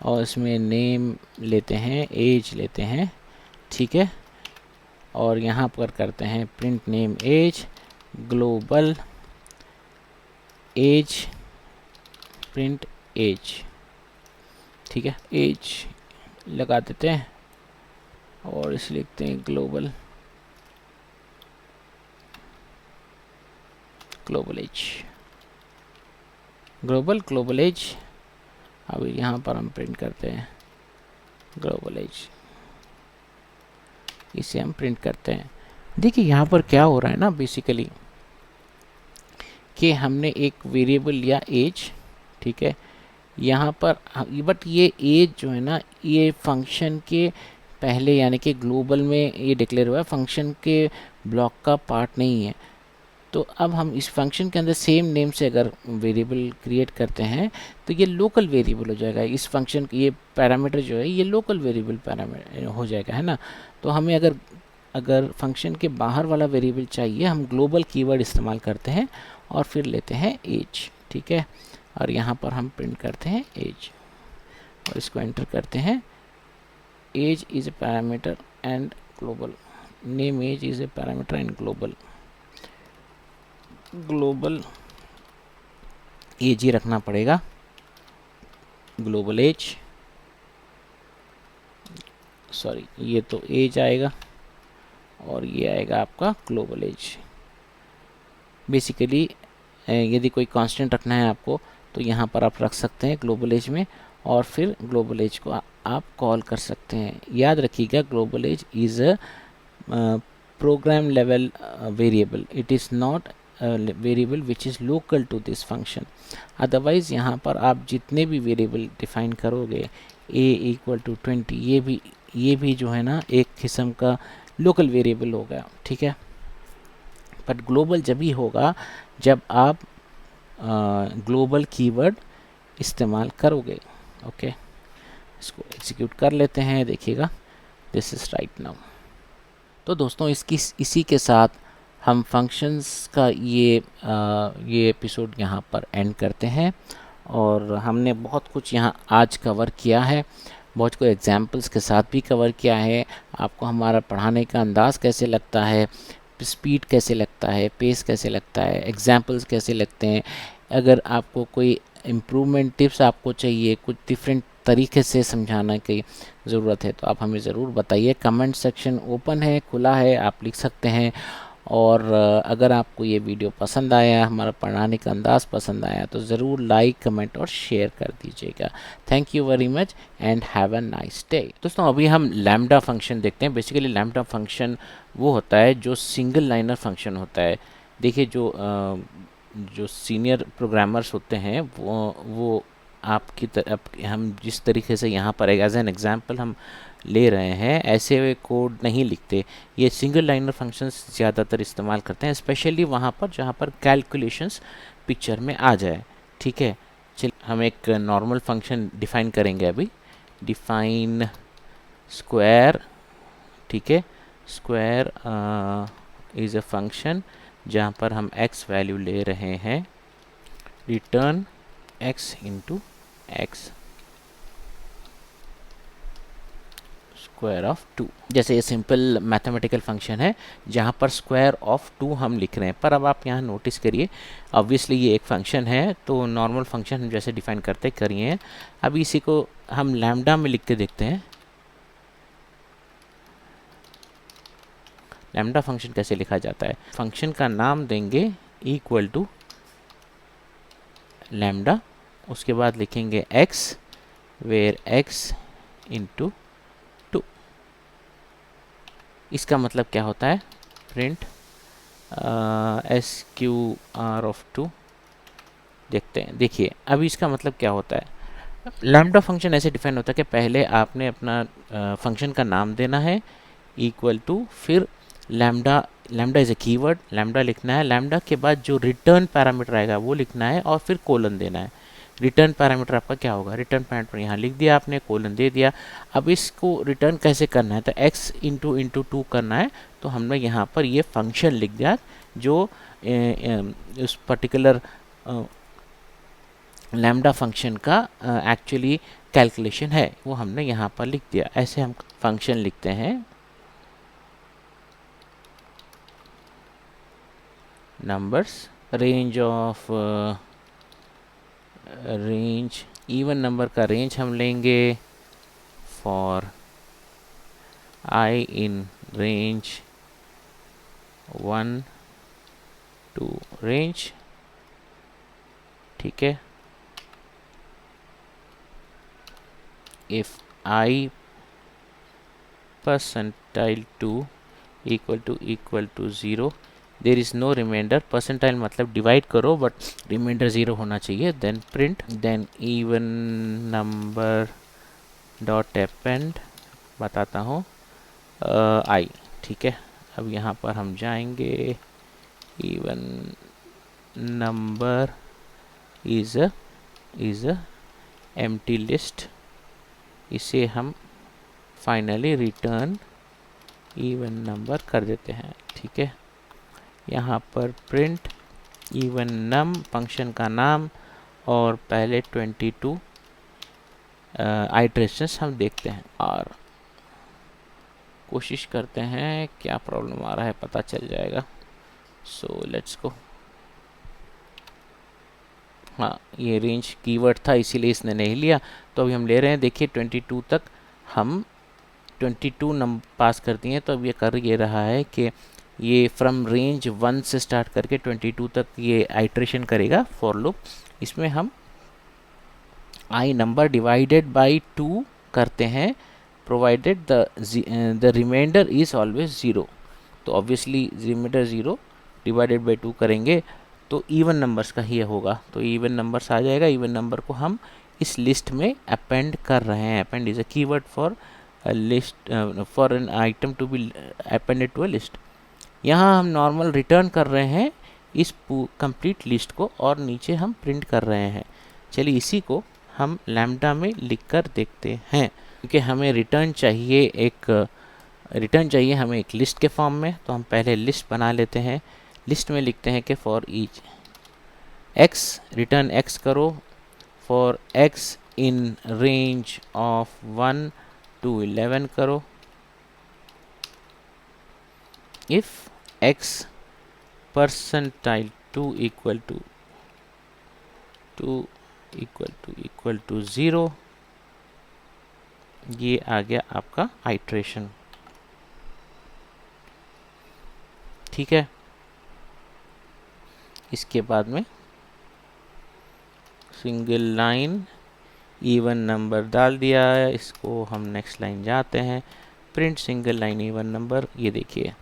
और इसमें नेम लेते हैं, एज लेते हैं, ठीक है। और यहाँ पर करते हैं print name age, global age, print age, ठीक है। एज लगा देते हैं और इसे लिखते हैं ग्लोबल एज, ग्लोबल एज। अब यहाँ पर हम प्रिंट करते हैं ग्लोबल एज, इसे हम प्रिंट करते हैं। देखिए यहाँ पर क्या हो रहा है ना, बेसिकली कि हमने एक वेरिएबल लिया एज, ठीक है। यहाँ पर बट ये एज जो है ना, ये फंक्शन के पहले यानी कि ग्लोबल में ये डिक्लेयर हुआ है, फंक्शन के ब्लॉक का पार्ट नहीं है। तो अब हम इस फंक्शन के अंदर सेम नेम से अगर वेरिएबल क्रिएट करते हैं तो ये लोकल वेरिएबल हो जाएगा। इस फंक्शन ये पैरामीटर जो है ये लोकल वेरिएबल पैरामीटर हो जाएगा, है ना। तो हमें अगर फंक्शन के बाहर वाला वेरिएबल चाहिए, हम ग्लोबल कीवर्ड इस्तेमाल करते हैं और फिर लेते हैं एज, ठीक है। और यहाँ पर हम प्रिंट करते हैं एज और इसको एंटर करते हैं। Age is a parameter and global, name as is a parameter and global age ही रखना पड़ेगा, ग्लोबल एज, सॉरी ये तो एज आएगा और ये आएगा आपका ग्लोबल एज। बेसिकली यदि कोई कांस्टेंट रखना है आपको तो यहाँ पर आप रख सकते हैं ग्लोबल एज में और फिर ग्लोबल एज को आप कॉल कर सकते हैं। याद रखिएगा global age is a program level variable, it is not variable which is local to this function. Otherwise यहाँ पर आप जितने भी वेरिएबल डिफाइन करोगे a=20, ये भी जो है ना एक किस्म का लोकल वेरिएबल होगा, ठीक है। बट ग्लोबल जब ही होगा जब आप ग्लोबल कीवर्ड इस्तेमाल करोगे। ओके, इसको एग्जीक्यूट कर लेते हैं, देखिएगा दिस इज़ राइट नाउ। तो दोस्तों इसी के साथ हम फंक्शंस का ये एपिसोड यहाँ पर एंड करते हैं। और हमने बहुत कुछ यहाँ आज कवर किया है, बहुत कुछ एग्जाम्पल्स के साथ भी कवर किया है। आपको हमारा पढ़ाने का अंदाज़ कैसे लगता है, स्पीड कैसे लगता है, पेस कैसे लगता है, एग्जाम्पल्स कैसे लगते हैं। अगर आपको कोई इम्प्रूवमेंट टिप्स आपको चाहिए, कुछ डिफरेंट तरीके से समझाने की ज़रूरत है तो आप हमें ज़रूर बताइए। कमेंट सेक्शन ओपन है, खुला है, आप लिख सकते हैं। और अगर आपको ये वीडियो पसंद आया, हमारा पढ़ाने का अंदाज़ पसंद आया तो ज़रूर लाइक, कमेंट और शेयर कर दीजिएगा। Thank you very much and have a nice day. दोस्तों अभी हम लैम्डा फंक्शन देखते हैं। बेसिकली लैम्डा फंक्शन वो होता है जो सिंगल लाइनर फंक्शन होता है। देखिए जो सीनियर प्रोग्रामर्स होते हैं वो आपकी हम जिस तरीके से यहाँ पर एज एन एग्जांपल हम ले रहे हैं, ऐसे वे कोड नहीं लिखते। ये सिंगल लाइनर फंक्शंस ज़्यादातर इस्तेमाल करते हैं, स्पेशली वहाँ पर जहाँ पर कैलकुलेशंस पिक्चर में आ जाए, ठीक है। चलिए हम एक नॉर्मल फंक्शन डिफ़ाइन करेंगे अभी। डिफ़ाइन स्क्वायर, ठीक है। स्क्वायर इज़ अ फंक्शन जहाँ पर हम x वैल्यू ले रहे हैं, return x into x square of 2। जैसे ये सिंपल मैथमेटिकल फंक्शन है जहाँ पर स्क्वायर ऑफ 2 हम लिख रहे हैं। पर अब आप यहाँ नोटिस करिए, ऑब्वियसली ये एक फंक्शन है तो नॉर्मल फंक्शन हम जैसे डिफाइन करते करिए हैं। अब इसी को हम लैम्डा में लिख के देखते हैं। लैम्डा फंक्शन कैसे लिखा जाता है, फंक्शन का नाम देंगे इक्वल टू लैम्डा, उसके बाद लिखेंगे x वेयर x इंटू 2। इसका मतलब क्या होता है, प्रिंट SQR ऑफ 2। देखते हैं, देखिए अब इसका मतलब क्या होता है। लैम्डा फंक्शन ऐसे डिफाइन होता है कि पहले आपने अपना फंक्शन का नाम देना है इक्वल टू, फिर lambda is a keyword, lambda लिखना है। लैम्डा के बाद जो रिटर्न पैरामीटर आएगा वो लिखना है और फिर कोलन देना है। रिटर्न पैरामीटर आपका क्या होगा, रिटर्न पैरामीटर यहाँ लिख दिया आपने, कोलन दे दिया। अब इसको रिटर्न कैसे करना है, तो x इंटू 2 करना है। तो हमने यहाँ पर ये फंक्शन लिख दिया जो उस पर्टिकुलर लैम्डा फंक्शन का एक्चुअली कैलकुलेशन है, वो हमने यहाँ पर लिख दिया। ऐसे हम फंक्शन लिखते हैं, numbers, range of range, even number का रेंज हम लेंगे for I in range 1 to range, ठीक है। if I percentile 2 equal to 0, there is no reminder, percentile मतलब डिवाइड करो बट रिमाइंडर 0 होना चाहिए, then print, then even number dot append, बताता हूँ आई, ठीक है। अब यहाँ पर हम जाएंगे, even number is a empty list, इसे हम फाइनली रिटर्न इवन नंबर कर देते हैं, ठीक है। यहाँ पर प्रिंट इवन नम, फंक्शन का नाम, और पहले 22 आइट्रेशंस हम देखते हैं और कोशिश करते हैं क्या प्रॉब्लम आ रहा है, पता चल जाएगा। So let's go. हाँ, ये रेंज कीवर्ड था इसीलिए इसने नहीं लिया, तो अभी हम ले रहे हैं। देखिए 22 तक हम 22 नंबर पास कर दिए, तो अब ये कर ये रहा है कि ये फ्रॉम रेंज 1 से स्टार्ट करके 22 तक ये आइट्रेशन करेगा फॉर लूप। इसमें हम आई नंबर डिवाइडेड बाई 2 करते हैं, provided the reminder is always 0। तो ऑब्वियसली रिमाइंडर 0 डिवाइडेड बाई 2 करेंगे तो इवन नंबर्स का ही होगा, तो इवन नंबर्स आ जाएगा। इवन नंबर को हम इस लिस्ट में अपेंड कर रहे हैं। Append is a keyword for list, for an item to be appended to a list. यहाँ हम नॉर्मल रिटर्न कर रहे हैं इस कंप्लीट लिस्ट को, और नीचे हम प्रिंट कर रहे हैं। चलिए इसी को हम लैम्डा में लिखकर देखते हैं, क्योंकि हमें रिटर्न चाहिए हमें एक लिस्ट के फॉर्म में। तो हम पहले लिस्ट बना लेते हैं। लिस्ट में लिखते हैं कि for each x, return x करो, for x in range of 1 to 11 करो, if x percentile 2 equal to 0, ये आ गया आपका आइट्रेशन, ठीक है। इसके बाद में सिंगल लाइन इवन नंबर डाल दिया है, इसको हम नेक्स्ट लाइन जाते हैं, print single line even number. ये देखिए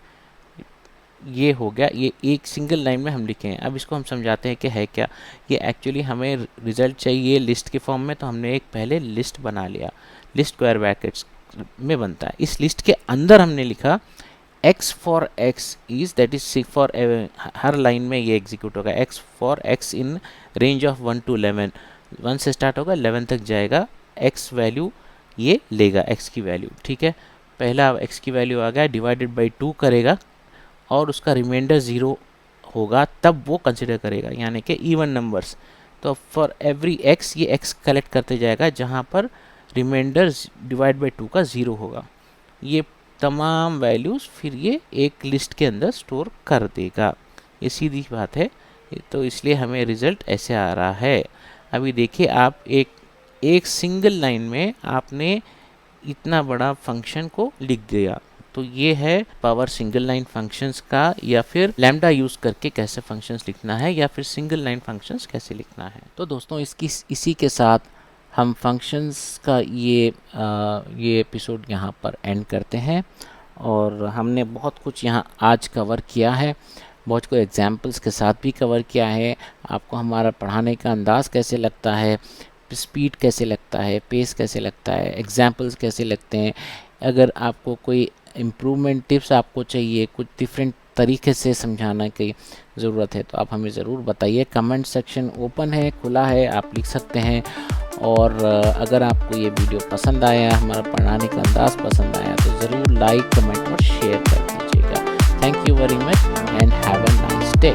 ये हो गया, ये एक सिंगल लाइन में हम लिखे हैं। अब इसको हम समझाते हैं कि है क्या। ये एक्चुअली हमें रिज़ल्ट चाहिए लिस्ट के फॉर्म में, तो हमने एक पहले लिस्ट बना लिया। लिस्ट स्क्वायर ब्रैकेट्स में बनता है। इस लिस्ट के अंदर हमने लिखा x for x is, that is for, her line में ये एग्जीक्यूट होगा। x for x in range of 1 to 11, 1 से स्टार्ट होगा 11 तक जाएगा, x वैल्यू ये लेगा, x की वैल्यू, ठीक है। पहला x की वैल्यू आ गया, डिवाइडेड बाई 2 करेगा और उसका रिमाइंडर 0 होगा, तब वो कंसिडर करेगा, यानी कि इवन नंबर्स। तो फॉर एवरी x ये x कलेक्ट करते जाएगा जहाँ पर रिमाइंडर डिवाइड बाई 2 का 0 होगा। ये तमाम वैल्यूज़ फिर ये एक लिस्ट के अंदर स्टोर कर देगा। ये सीधी बात है, तो इसलिए हमें रिज़ल्ट ऐसे आ रहा है। अभी देखिए आप एक सिंगल लाइन में आपने इतना बड़ा फंक्शन को लिख दिया। तो ये है पावर सिंगल लाइन फंक्शंस का, या फिर लैम्डा यूज़ करके कैसे फंक्शंस लिखना है, या फिर सिंगल लाइन फंक्शंस कैसे लिखना है। तो दोस्तों इसी के साथ हम फंक्शंस का ये एपिसोड यहाँ पर एंड करते हैं। और हमने बहुत कुछ यहाँ आज कवर किया है, बहुत को एग्जाम्पल्स के साथ भी कवर किया है। आपको हमारा पढ़ाने का अंदाज़ कैसे लगता है, स्पीड कैसे लगता है, पेस कैसे लगता है, एग्जाम्पल्स कैसे लगते हैं। अगर आपको कोई इम्प्रूवमेंट टिप्स आपको चाहिए, कुछ डिफरेंट तरीके से समझाना की ज़रूरत है, तो आप हमें ज़रूर बताइए। कमेंट सेक्शन ओपन है, खुला है, आप लिख सकते हैं। और अगर आपको ये वीडियो पसंद आया, हमारा पढ़ाने का अंदाज़ पसंद आया, तो ज़रूर लाइक, कमेंट और शेयर कर दीजिएगा। Thank you very much and have a nice day.